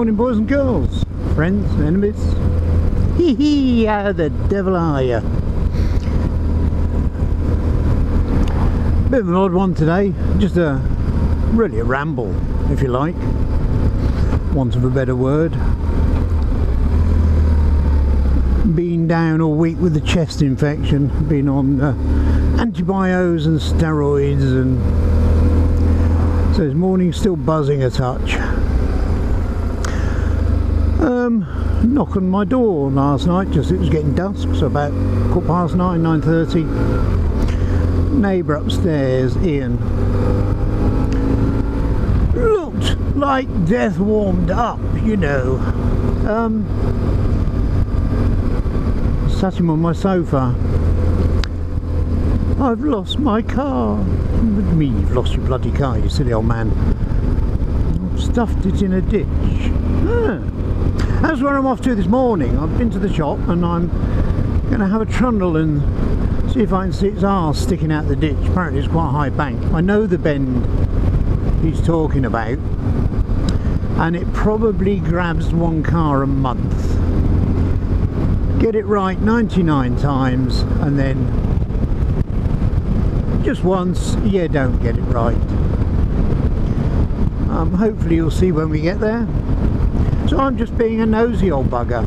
morning, boys and girls, friends, enemies. Hee hee, how the devil are you? Bit of an odd one today, just really a ramble, if you like, want of a better word. Been down all week with the chest infection, been on antibiotics and steroids, and so this morning's still buzzing a touch. Knock on my door last night, just it was getting dusk, so about 9:15, 9:30. Neighbour upstairs, Ian, looked like death warmed up, you know. Sat him on my sofa. I've lost my car. What do you mean you've lost your bloody car, you silly old man? I've stuffed it in a ditch. That's where I'm off to this morning. I've been to the shop and I'm going to have a trundle and see if I can see its arse sticking out the ditch. Apparently it's quite a high bank. I know the bend he's talking about, and it probably grabs one car a month. Get it right 99 times and then just once you don't get it right. Hopefully you'll see when we get there. So I'm just being a nosy old bugger.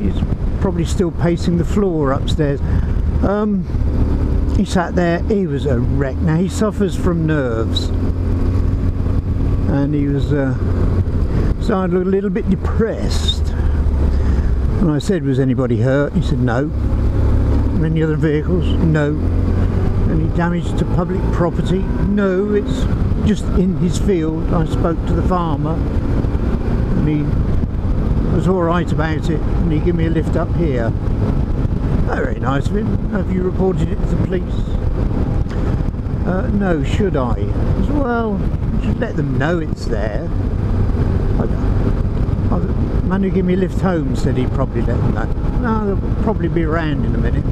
He's probably still pacing the floor upstairs. He sat there, he was a wreck. Now he suffers from nerves, and he was starting to look a little bit depressed. And I said, was anybody hurt? He said no. Any other vehicles? No. Any damage to public property? No, it's just in his field. I spoke to the farmer and he was alright about it, and he gave me a lift up here. Very nice of him. Have you reported it to the police? No, should I? He said, well, you should let them know it's there. The man who gave me a lift home said he'd probably let them know. No, they'll probably be around in a minute.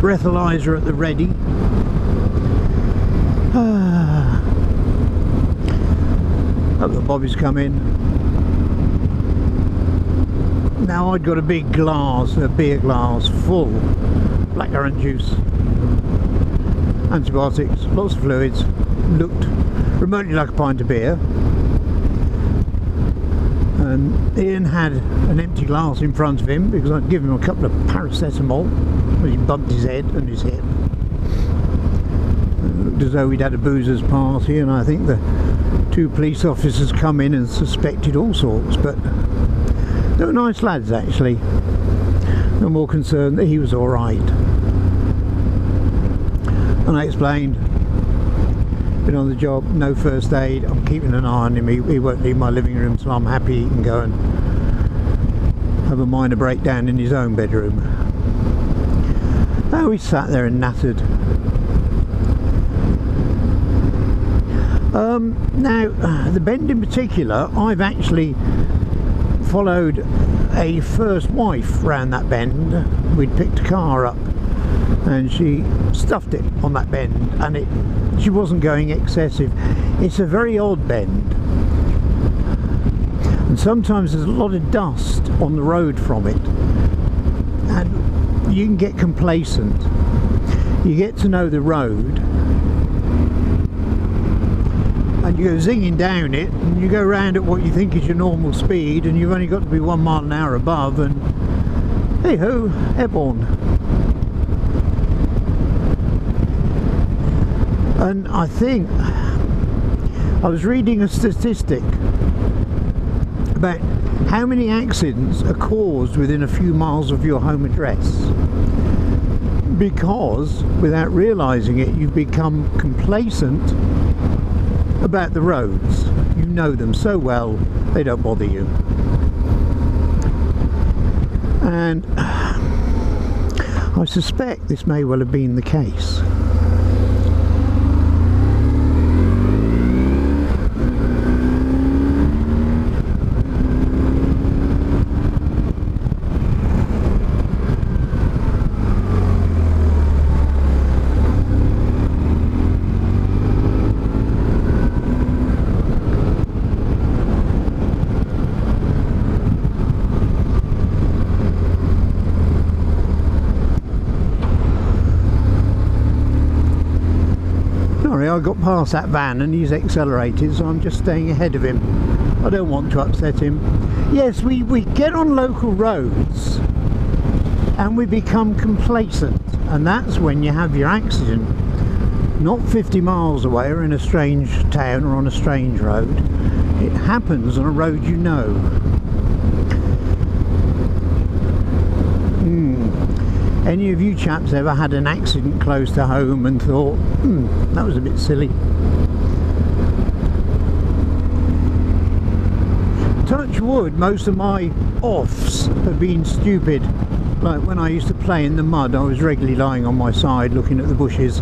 Breathalyzer at the ready. Hope the bobbies come in. Now I'd got a big glass, a beer glass full blackcurrant juice, antibiotics, lots of fluids, looked remotely like a pint of beer, and Ian had an empty glass in front of him because I'd given him a couple of paracetamol when he bumped his head and his hip. It looked as though we'd had a boozer's party, and I think the 2 police officers come in and suspected all sorts, but they were nice lads actually. No more concerned that he was alright. And I explained, been on the job, no first aid, I'm keeping an eye on him, he won't leave my living room till I'm happy he can go and have a minor breakdown in his own bedroom. Oh, he sat there and nattered. Now, the bend in particular, I've actually followed a first wife round that bend. We'd picked a car up and she stuffed it on that bend, and she wasn't going excessive. It's a very odd bend, and sometimes there's a lot of dust on the road from it, and you can get complacent. You get to know the road and you go zinging down it, and you go round at what you think is your normal speed, and you've only got to be 1 mile an hour above, and hey ho, airborne. And I think I was reading a statistic about how many accidents are caused within a few miles of your home address, because without realising it you've become complacent about the roads. You know them so well they don't bother you. And I suspect this may well have been the case. anyway, I got past that van and he's accelerated, so I'm just staying ahead of him. I don't want to upset him. Yes, we get on local roads and we become complacent, and that's when you have your accident. Not 50 miles away or in a strange town or on a strange road. It happens on a road you know. Any of you chaps ever had an accident close to home and thought, that was a bit silly? Touch wood, most of my offs have been stupid. Like when I used to play in the mud, I was regularly lying on my side looking at the bushes.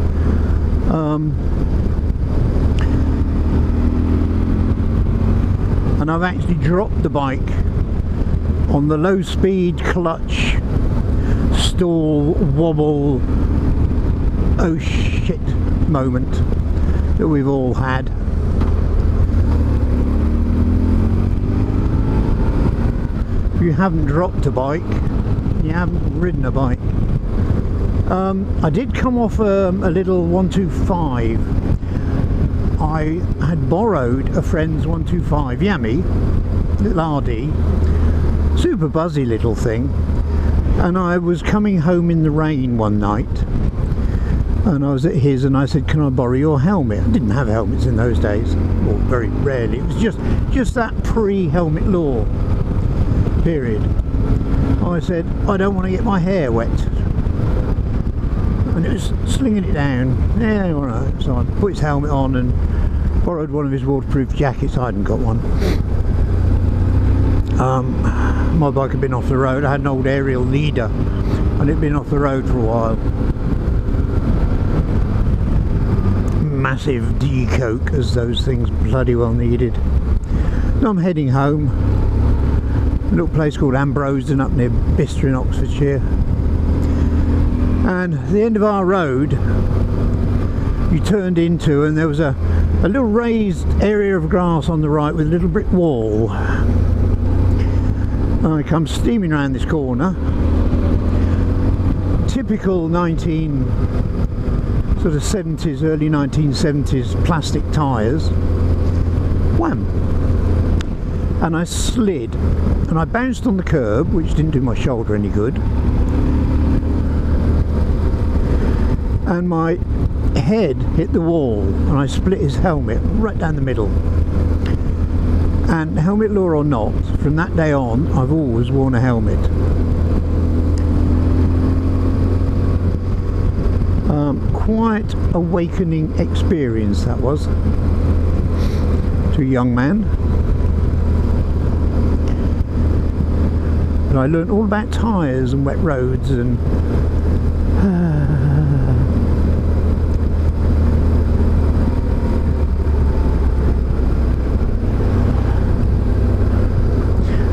And I've actually dropped the bike on the low speed clutch stall wobble oh shit moment that we've all had. If you haven't dropped a bike, you haven't ridden a bike. I did come off a little 125. I had borrowed a friend's 125 Yami, little RD, super buzzy little thing, and I was coming home in the rain one night and I was at his and I said, can I borrow your helmet? I didn't have helmets in those days, or very rarely. It was just that pre-helmet law period. I said, I don't want to get my hair wet. And it was slinging it down. Yeah, alright. So I put his helmet on and borrowed one of his waterproof jackets. I hadn't got one. My bike had been off the road. I had an old aerial leader and it'd been off the road for a while. Massive D-coke, as those things bloody well needed. So I'm heading home. A little place called Ambrosden up near Bicester in Oxfordshire. And at the end of our road you turned into, and there was a little raised area of grass on the right with a little brick wall. And I come steaming around this corner, typical 70s, early 1970s plastic tyres. Wham! And I slid and I bounced on the curb, which didn't do my shoulder any good. And my head hit the wall and I split his helmet right down the middle. And helmet law or not, from that day on I've always worn a helmet. Quite awakening experience that was to a young man. But I learned all about tyres and wet roads and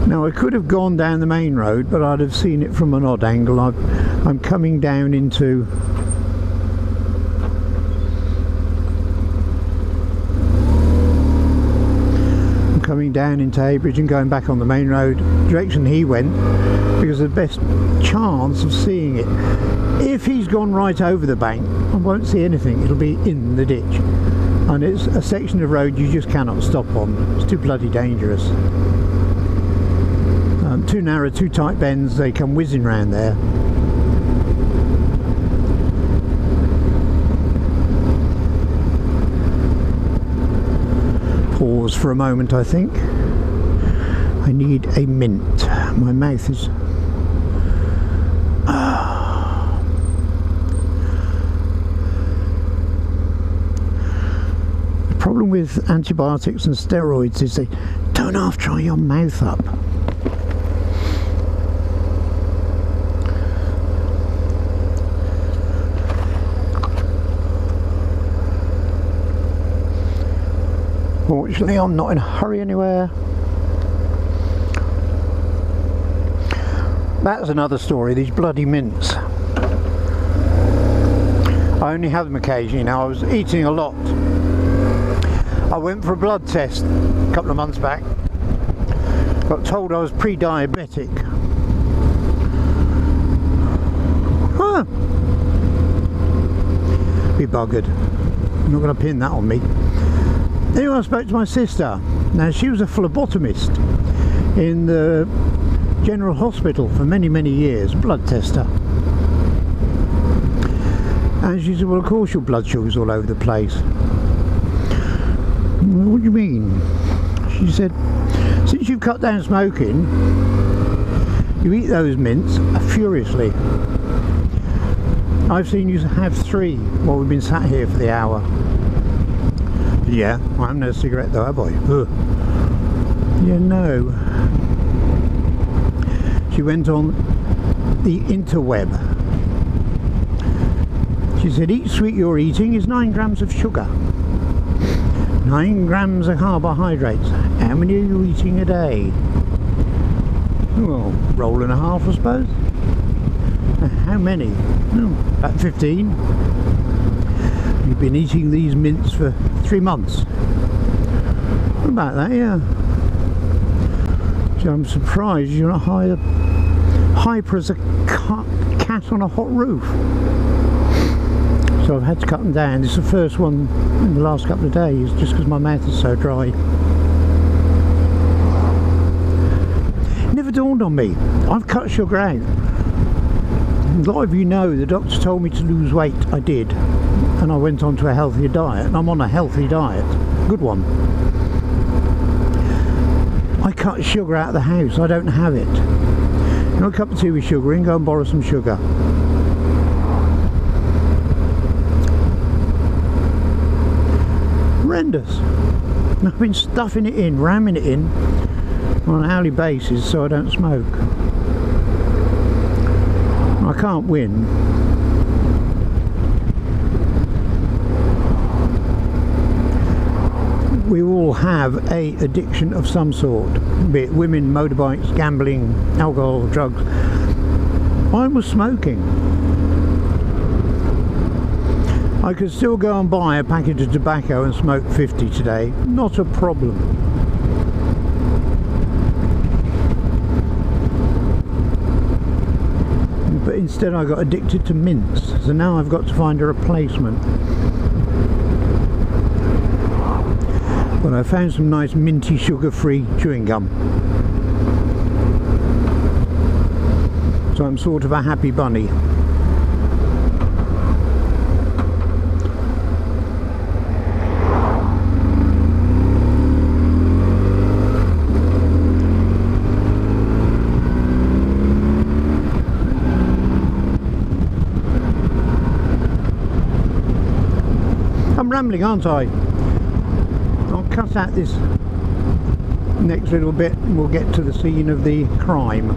now I could have gone down the main road, but I'd have seen it from an odd angle. I'm coming down into Heybridge and going back on the main road direction he went, because the best chance of seeing it. If he's gone right over the bank, I won't see anything. It'll be in the ditch, and it's a section of road you just cannot stop on. It's too bloody dangerous. Too narrow, too tight bends, they come whizzing round there. Pause for a moment, I think. I need a mint. My mouth is... The problem with antibiotics and steroids is they don't half dry your mouth up. Fortunately, I'm not in a hurry anywhere. That's another story, these bloody mints. I only have them occasionally now. I was eating a lot. I went for a blood test a couple of months back. Got told I was pre-diabetic. Be buggered. I'm not going to pin that on me. Anyway, I spoke to my sister. Now, she was a phlebotomist in the General Hospital for many, many years, blood tester. And she said, well, of course your blood sugar's all over the place. What do you mean? She said, since you've cut down smoking, you eat those mints furiously. I've seen you have 3 while we've been sat here for the hour. Yeah, I haven't had a cigarette though, have I? Ugh. Yeah, no. She went on the interweb. She said each sweet you're eating is 9 grams of sugar, 9 grams of carbohydrates. How many are you eating a day? Well, roll and a half, I suppose. How many? Oh, about 15. You've been eating these mints for 3 months. About that, yeah. So I'm surprised you're not hyper as a cat on a hot roof. So I've had to cut them down. This is the first one in the last couple of days, just because my mouth is so dry. It never dawned on me. I've cut sugar out. A lot of you know the doctor told me to lose weight. I did. And I went on to a healthier diet. And I'm on a healthy diet. Good one. I cut sugar out of the house. I don't have it. You want a cup of tea with sugar in? Go and borrow some sugar. Horrendous. I've been stuffing it in, ramming it in on an hourly basis so I don't smoke. I can't win. We all have a addiction of some sort, be it women, motorbikes, gambling, alcohol, drugs. Mine was smoking. I could still go and buy a packet of tobacco and smoke 50 today, not a problem. But instead I got addicted to mints, so now I've got to find a replacement. But I found some nice minty sugar-free chewing gum. So I'm sort of a happy bunny. I'm rambling, aren't I? I'll cut out this next little bit and we'll get to the scene of the crime.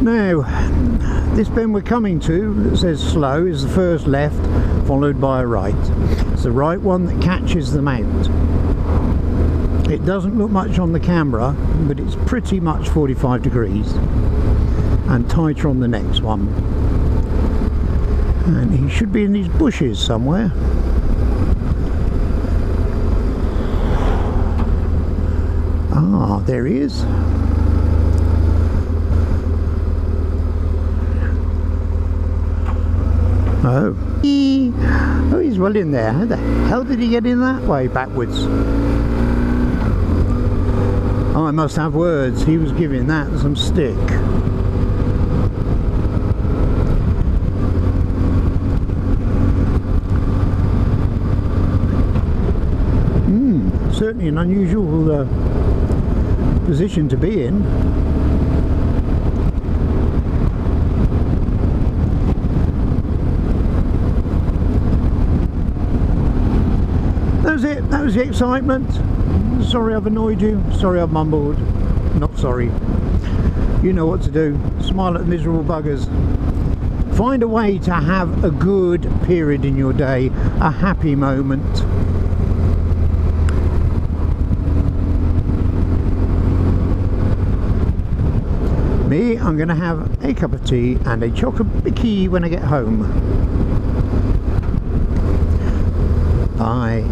Now, this bend we're coming to that says slow is the first left followed by a right. It's the right one that catches the mount. It doesn't look much on the camera, but it's pretty much 45 degrees and tighter on the next one. And he should be in these bushes somewhere. Ah, there he is. Oh. Oh, he's well in there. How the hell did he get in that way backwards? Oh, I must have words. He was giving that some stick. Certainly an unusual position to be in. That was it. That was the excitement. Sorry I've annoyed you, sorry I've mumbled, not sorry. You know what to do, smile at the miserable buggers. Find a way to have a good period in your day, a happy moment. Me, I'm going to have a cup of tea and a chocolate bicky when I get home. Bye.